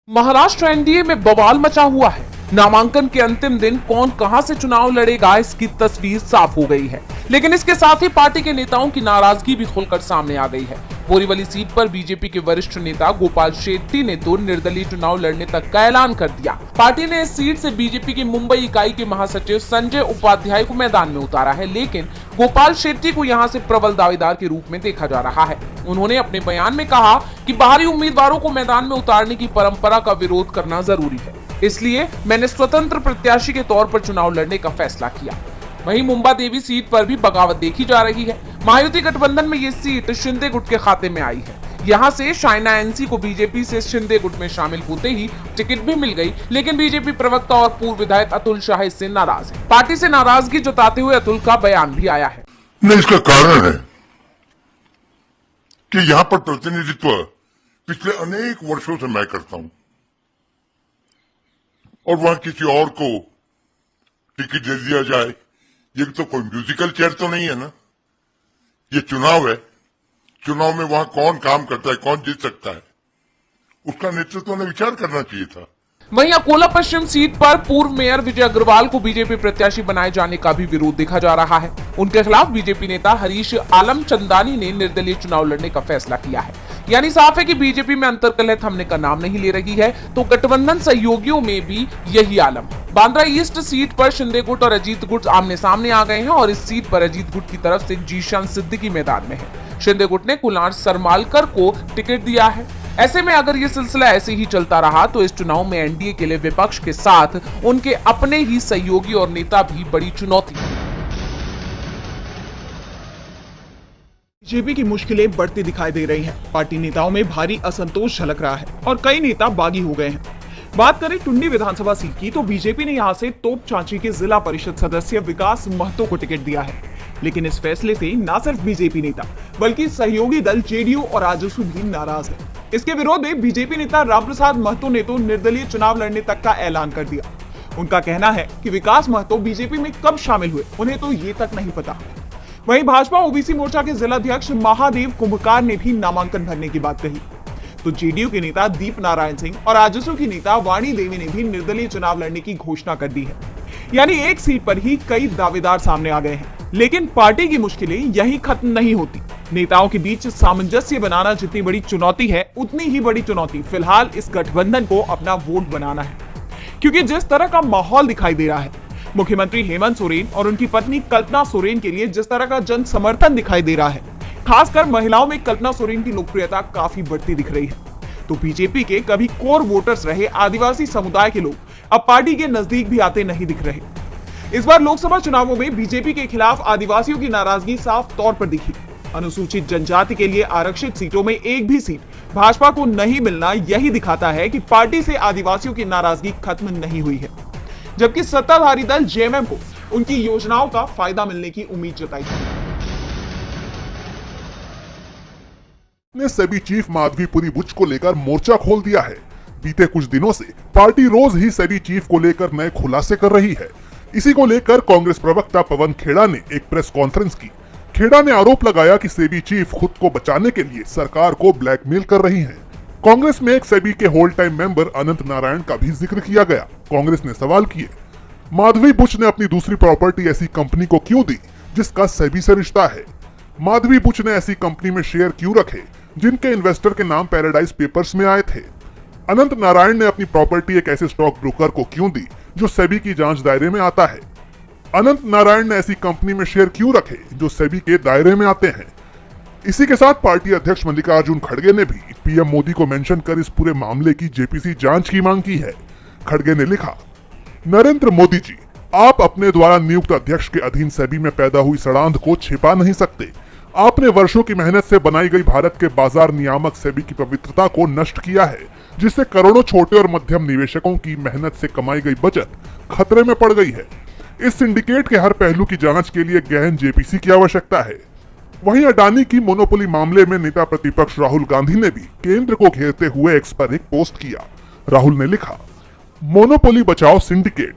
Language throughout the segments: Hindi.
महाराष्ट्र एनडीए में बवाल मचा हुआ है। नामांकन के अंतिम दिन कौन कहां से चुनाव लड़ेगा इसकी तस्वीर साफ हो गई है, लेकिन इसके साथ ही पार्टी के नेताओं की नाराजगी भी खुलकर सामने आ गई है। बोरीवली सीट पर बीजेपी के वरिष्ठ नेता गोपाल शेट्टी ने तो निर्दलीय चुनाव लड़ने तक का ऐलान कर दिया। पार्टी ने इस सीट से बीजेपी की मुंबई इकाई के महासचिव संजय उपाध्याय को मैदान में उतारा है, लेकिन गोपाल शेट्टी को यहां से प्रबल दावेदार के रूप में देखा जा रहा है। उन्होंने अपने बयान में कहा कि बाहरी उम्मीदवारों को मैदान में उतारने की परंपरा का विरोध करना जरूरी है, इसलिए मैंने स्वतंत्र प्रत्याशी के तौर पर चुनाव लड़ने का फैसला किया। वहीं मुंबा देवी सीट पर भी बगावत देखी जा रही है। महायुति गठबंधन में ये सीट शिंदे गुट के खाते में आई है। यहां से शाइना एनसी को बीजेपी से शिंदे गुट में शामिल होते ही टिकट भी मिल गई, लेकिन बीजेपी प्रवक्ता और पूर्व विधायक अतुल शाह इससे नाराज है। पार्टी से नाराजगी जताते हुए अतुल का बयान भी आया है। इसका कारण है कि यहाँ पर प्रतिनिधित्व पिछले अनेक वर्षों से मैं करता हूं और वहां किसी और को टिकट दे दिया जाए, ये तो कोई म्यूजिकल चेयर तो नहीं है ना। ये चुनाव है, चुनाव में वहां कौन काम करता है, कौन जीत सकता है, उसका नेतृत्व ने विचार करना चाहिए था। वहीं अकोला पश्चिम सीट पर पूर्व मेयर विजय अग्रवाल को बीजेपी प्रत्याशी बनाए जाने का भी विरोध देखा जा रहा है। उनके खिलाफ बीजेपी नेता हरीश आलम चंदानी ने निर्दलीय चुनाव लड़ने का फैसला किया है। यानी साफ है कि बीजेपी में अंतर्कलह थमने का नाम नहीं ले रही है, तो गठबंधन सहयोगियों में भी यही आलम। बांद्रा ईस्ट सीट पर शिंदे गुट और अजीत गुट आमने सामने आ गए हैं और इस सीट पर अजीत गुट की तरफ से जीशान सिद्दीकी मैदान में है। शिंदे गुट ने कुलार सरमालकर को टिकट दिया है। ऐसे में अगर ये सिलसिला ऐसे ही चलता रहा तो इस चुनाव में एनडीए के लिए विपक्ष के साथ उनके अपने ही सहयोगी और नेता भी बड़ी चुनौती है। बीजेपी की मुश्किलें बढ़ती दिखाई दे रही हैं। पार्टी नेताओं में भारी असंतोष झलक रहा है और कई नेता बागी हो गए हैं। बात करें टुंडी विधानसभा सीट की तो बीजेपी ने यहां से तोप चांची के जिला परिषद सदस्य विकास महतो को टिकट दिया है, लेकिन इस फैसले से न सिर्फ बीजेपी नेता बल्कि सहयोगी दल जेडीयू और आजसू भी नाराज है। इसके विरोध में बीजेपी नेता रामप्रसाद महतो ने तो निर्दलीय चुनाव लड़ने तक का ऐलान कर दिया। उनका कहना है कि विकास महतो बीजेपी में कब शामिल हुए उन्हें तो ये तक नहीं पता। वहीं भाजपा ओबीसी मोर्चा के जिलाध्यक्ष महादेव कुंभकार ने भी नामांकन भरने की बात कही, तो जेडीयू के नेता दीप नारायण सिंह और आजसू की नेता वाणी देवी ने भी निर्दलीय चुनाव लड़ने की घोषणा कर दी है। यानी एक सीट पर ही कई दावेदार सामने आ गए हैं, लेकिन पार्टी की मुश्किलें यही खत्म नहीं होती। नेताओं के बीच सामंजस्य बनाना जितनी बड़ी चुनौती है, उतनी ही बड़ी चुनौती फिलहाल इस गठबंधन को अपना वोट बनाना है, क्योंकि जिस तरह का माहौल दिखाई दे रहा है, मुख्यमंत्री हेमंत सोरेन और उनकी पत्नी कल्पना सोरेन के लिए जिस तरह का जन समर्थन दिखाई दे रहा है, खासकर महिलाओं में कल्पना सोरेन की लोकप्रियता काफी बढ़ती दिख रही है, तो बीजेपी के कभी कोर वोटर्स रहे आदिवासी समुदाय के लोग अब पार्टी के नजदीक भी आते नहीं दिख रहे। इस बार लोकसभा चुनावों में बीजेपी के खिलाफ आदिवासियों की नाराजगी साफ तौर पर दिखी। अनुसूचित जनजाति के लिए आरक्षित सीटों में एक भी सीट भाजपा को नहीं मिलना यही दिखाता है कि पार्टी से आदिवासियों की नाराजगी खत्म नहीं हुई है, जबकि सत्ताधारी दल जेएमएम को उनकी योजनाओं का फायदा मिलने की उम्मीद जताई है। ने सेबी चीफ माधवीपुरी बुच को लेकर मोर्चा खोल दिया है। बीते कुछ दिनों से पार्टी रोज ही सेबी चीफ को लेकर नए खुलासे कर रही है। इसी को लेकर कांग्रेस प्रवक्ता पवन खेड़ा ने एक प्रेस कॉन्फ्रेंस की। खेड़ा ने आरोप लगाया कि सेबी चीफ खुद को बचाने के लिए सरकार को ब्लैकमेल कर रही है। कांग्रेस में एक सेबी के होल टाइम मेंबर अनंत नारायण का भी जिक्र किया गया। कांग्रेस ने सवाल किए, माधवी बुच ने अपनी दूसरी प्रॉपर्टी ऐसी कंपनी को क्यों दी जिसका सेबी से रिश्ता है? माधवी बुच ने ऐसी कंपनी में शेयर क्यों रखे जिनके इन्वेस्टर के नाम पैराडाइज पेपर्स में आए थे? अनंत नारायण ने अपनी प्रॉपर्टी एक ऐसे स्टॉक ब्रोकर को क्यों दी जो सेबी की जांच दायरे में आता है? अनंत नारायण ने ऐसी कंपनी में शेयर क्यों रखे जो सेबी के दायरे में आते हैं? इसी के साथ पार्टी अध्यक्ष मल्लिकार्जुन खड़गे ने भी पीएम मोदी को मेंशन कर इस पूरे मामले की जेपीसी जांच की मांग की है। खड़गे ने लिखा, नरेंद्र मोदी जी, आप अपने द्वारा नियुक्त अध्यक्ष के अधीन सेबी में पैदा हुई सड़ांध को छिपा नहीं सकते। आपने वर्षों की मेहनत से बनाई गई भारत के बाजार नियामक सेबी की पवित्रता को नष्ट किया है, जिससे करोड़ों छोटे और मध्यम निवेशकों की मेहनत से कमाई गई बचत खतरे में पड़ गई है। इस सिंडिकेट के हर पहलू की जांच के लिए गहन जेपीसी की आवश्यकता है। वहीं अडानी की मोनोपोली मामले में नेता प्रतिपक्ष राहुल गांधी ने भी केंद्र को घेरते हुए एक्स पर एक पोस्ट किया। राहुल ने लिखा, मोनोपोली बचाओ सिंडिकेट,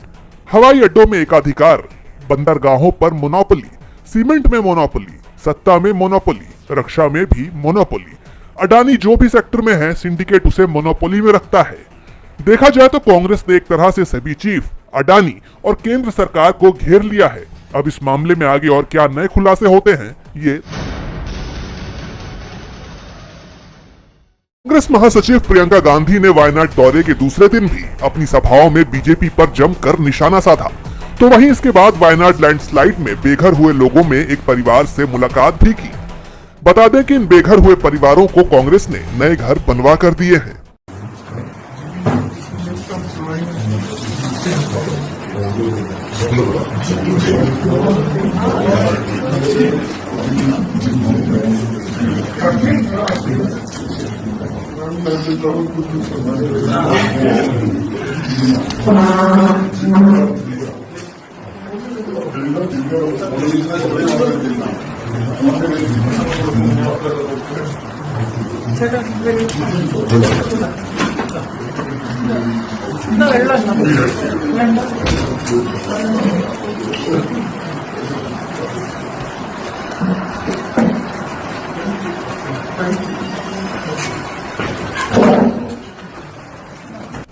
हवाई अड्डों में एकाधिकार, बंदरगाहों पर मोनोपोली, सीमेंट में मोनोपोली, सत्ता में मोनोपोली, रक्षा में भी मोनोपोली। अडानी जो भी सेक्टर में है, सिंडिकेट उसे मोनोपोली में रखता है। देखा जाए तो कांग्रेस ने एक तरह से सभी चीफ, अडानी और केंद्र सरकार को घेर लिया है। अब इस मामले में आगे और क्या नए खुलासे होते हैं, ये कांग्रेस महासचिव प्रियंका गांधी ने वायनाड दौरे के दूसरे दिन भी अपनी सभाओं में बीजेपी पर जमकर निशाना साधा। तो वहीं इसके बाद वायनाड लैंडस्लाइड में बेघर हुए लोगों में एक परिवार से मुलाकात भी की। बता दें कि इन बेघर हुए परिवारों को कांग्रेस ने नए घर बनवा कर दिए हैं।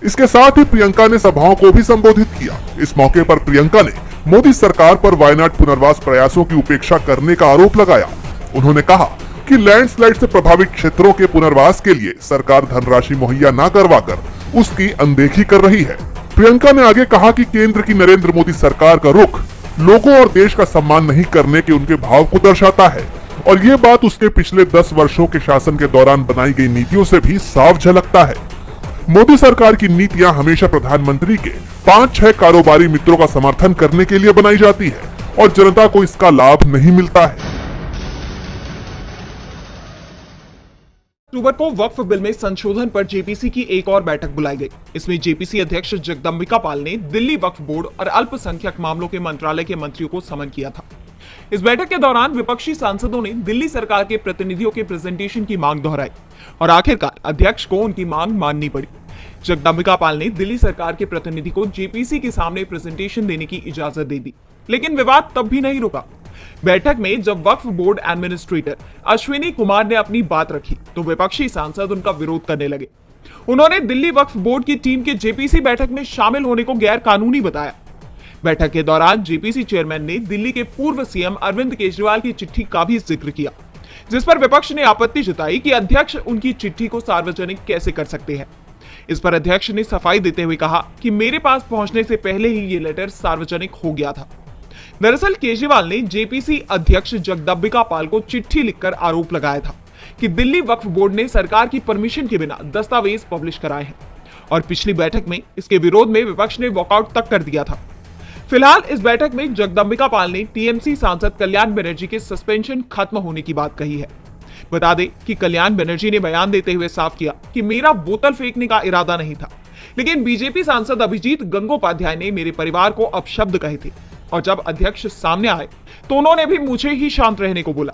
इसके साथ ही प्रियंका ने सभाओं को भी संबोधित किया। इस मौके पर प्रियंका ने मोदी सरकार पर वायनाड पुनर्वास प्रयासों की उपेक्षा करने का आरोप लगाया। उन्होंने कहा कि लैंडस्लाइड से प्रभावित क्षेत्रों के पुनर्वास के लिए सरकार धनराशि मुहैया न करवाकर उसकी अनदेखी कर रही है। प्रियंका ने आगे कहा कि केंद्र की नरेंद्र मोदी सरकार का रुख लोगों और देश का सम्मान नहीं करने के उनके भाव को दर्शाता है और ये बात उसके पिछले 10 वर्षों के शासन के दौरान बनाई गई नीतियों से भी साफ झलकता है। मोदी सरकार की नीतियां हमेशा प्रधानमंत्री के 5-6 कारोबारी मित्रों का समर्थन करने के लिए बनाई जाती है और जनता को इसका लाभ नहीं मिलता है। अक्टूबर को वक्फ बिल में संशोधन पर जेपीसी की एक और बैठक बुलाई गई। इसमें जेपीसी अध्यक्ष जगदम्बिका पाल ने दिल्ली वक्फ बोर्ड और अल्पसंख्यक मामलों के मंत्रालय के मंत्रियों को समन किया था। इस बैठक के दौरान विपक्षी सांसदों ने दिल्ली सरकार के प्रतिनिधियों के प्रेजेंटेशन की मांग दोहराई और आखिरकार अध्यक्ष को उनकी मांग माननी पड़ी। जगदम्बिका पाल ने दिल्ली सरकार के प्रतिनिधि को जेपीसी के सामने प्रेजेंटेशन देने की इजाजत दे दी, लेकिन विवाद तब भी नहीं रुका। बैठक में जब वक्फ बोर्ड एडमिनिस्ट्रेटर अश्विनी कुमार ने अपनी बात रखी तो विपक्षी सांसद उनका विरोध करने लगे। उन्होंने दिल्ली वक्फ बोर्ड की टीम के जेपीसी बैठक में शामिल होने को गैर कानूनी बताया। बैठक के दौरान जेपीसी चेयरमैन ने दिल्ली के पूर्व सीएम अरविंद केजरीवाल की चिट्ठी का भी जिक्र किया, जिस पर विपक्ष ने आपत्ति जताई कि अध्यक्ष उनकी चिट्ठी को सार्वजनिक कैसे कर सकते हैं। इस पर अध्यक्ष ने सफाई देते हुए कहा कि मेरे पास पहुंचने से पहले ही ये लेटर सार्वजनिक हो गया था। दरअसल केजरीवाल ने जेपीसी अध्यक्ष जगदम्बिका पाल को चिट्ठी लिखकर आरोप लगाया था कि दिल्ली वक्फ बोर्ड ने सरकार की परमिशन के बिना दस्तावेज पब्लिश कराए हैं और पिछली बैठक में इसके विरोध में विपक्ष ने वॉकआउट तक कर दिया था। फिलहाल इस बैठक में जगदम्बिका पाल ने टीएमसी सांसद कल्याण बनर्जी के सस्पेंशन खत्म होने की बात कही है। बता दें कि कल्याण बनर्जी ने बयान देते हुए साफ किया कि मेरा बोतल फेंकने का इरादा नहीं था, लेकिन बीजेपी सांसद अभिजीत गंगोपाध्याय ने मेरे परिवार को अपशब्द कहे थे और जब अध्यक्ष सामने आए तो उन्होंने भी मुझे ही शांत रहने को बोला,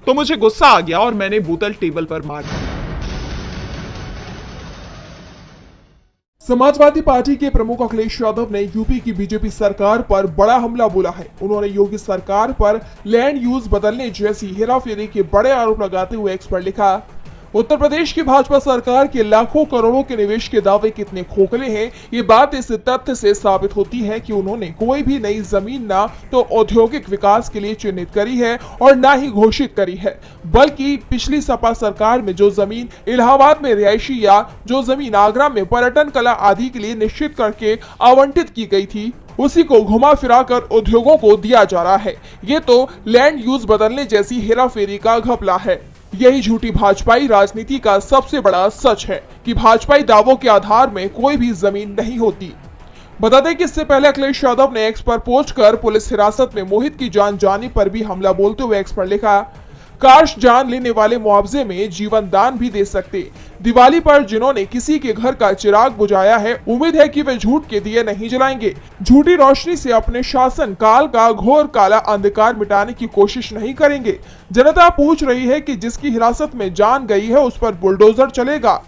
तो मुझे गुस्सा आ गया और मैंने बोतल टेबल पर मार दी। समाजवादी पार्टी के प्रमुख अखिलेश यादव ने यूपी की बीजेपी सरकार पर बड़ा हमला बोला है। उन्होंने योगी सरकार पर लैंड यूज बदलने जैसी हेराफेरी के बड़े आरोप लगाते हुए एक्स पर लिखा, उत्तर प्रदेश की भाजपा सरकार के लाखों करोड़ों के निवेश के दावे कितने खोखले हैं, ये बात इस तथ्य से साबित होती है कि उन्होंने कोई भी नई जमीन ना तो औद्योगिक विकास के लिए चिन्हित करी है और ना ही घोषित करी है, बल्कि पिछली सपा सरकार में जो जमीन इलाहाबाद में रिहायशी या जो जमीन आगरा में पर्यटन कला आदि के लिए निश्चित करके आवंटित की गई थी, उसी को घुमा फिरा कर उद्योगों को दिया जा रहा है। ये तो लैंड यूज बदलने जैसी हेराफेरी का घपला है। यही झूठी भाजपाई राजनीति का सबसे बड़ा सच है कि भाजपाई दावों के आधार में कोई भी जमीन नहीं होती। बता दें कि इससे पहले अखिलेश यादव ने एक्स पर पोस्ट कर पुलिस हिरासत में मोहित की जान जाने पर भी हमला बोलते हुए एक्स पर लिखा, काश जान लेने वाले मुआवजे में जीवन दान भी दे सकते। दिवाली पर जिन्होंने किसी के घर का चिराग बुझाया है, उम्मीद है कि वे झूठ के दिए नहीं जलाएंगे, झूठी रोशनी से अपने शासन काल का घोर काला अंधकार मिटाने की कोशिश नहीं करेंगे। जनता पूछ रही है कि जिसकी हिरासत में जान गई है उस पर बुलडोजर चलेगा।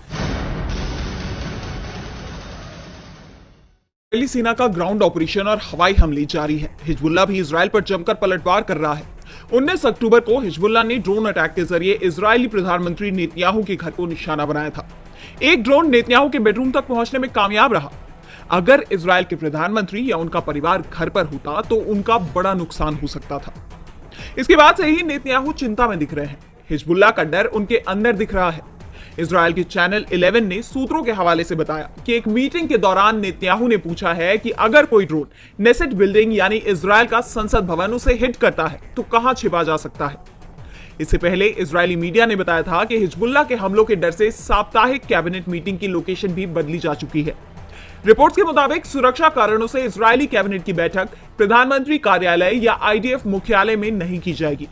सेना का ग्राउंड ऑपरेशन और हवाई हमले जारी है। हिजबुल्लाह भी इजराइल पर जमकर पलटवार कर रहा है। 19 अक्टूबर को हिजबुल्लाह ने ड्रोन अटैक के जरिए इजरायली प्रधानमंत्री नेतन्याहू के घर को निशाना बनाया था। एक ड्रोन नेतन्याहू के बेडरूम तक पहुंचने में कामयाब रहा। अगर इजराइल के प्रधानमंत्री या उनका परिवार घर पर होता तो उनका बड़ा नुकसान हो सकता था। इसके बाद से ही नेतन्याहू चिंता में दिख रहे हैं। हिजबुल्लाह का डर उनके अंदर दिख रहा है। इजराइल के चैनल 11 ने सूत्रों के हवाले से बताया कि एक मीटिंग के दौरान नेतन्याहू ने पूछा है कि अगर कोई ड्रोन नेसेट बिल्डिंग यानी इजराइल का संसद भवन उसे हिट करता है तो कहां छिपा जा सकता है। इससे पहले इजरायली मीडिया ने बताया था कि हिजबुल्लाह के हमलों के डर से साप्ताहिक कैबिनेट मीटिंग की लोकेशन भी बदली जा चुकी है। रिपोर्ट्स के मुताबिक सुरक्षा कारणों से इजरायली कैबिनेट की बैठक प्रधानमंत्री कार्यालय या आईडीएफ मुख्यालय में नहीं की जाएगी।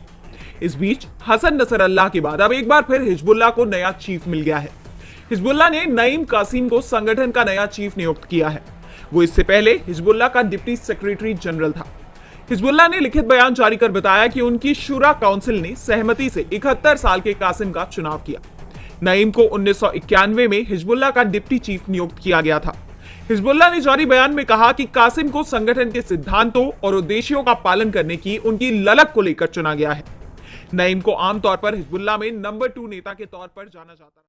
इस बीच हसन नसरल्लाह के बाद अब एक बार फिर हिजबुल्लाह को नया चीफ मिल गया है। हिजबुल्लाह ने नईम कासिम को संगठन का नया चीफ नियुक्त किया है। वो इससे पहले हिजबुल्लाह का डिप्टी सेक्रेटरी जनरल था। हिजबुल्लाह ने लिखित बयान जारी कर बताया कि उनकी शूरा काउंसिल ने सहमति से 71 साल के कासिम का चुनाव किया। नईम को 1991 में हिजबुल्लाह का डिप्टी चीफ नियुक्त किया गया था। हिजबुल्लाह ने जारी बयान में कहा कि कासिम को संगठन के सिद्धांतों और उद्देश्यों का पालन करने की उनकी ललक को लेकर चुना गया है। नईम को आमतौर पर हिजबुल्लाह में नंबर 2 नेता के तौर पर जाना जाता है।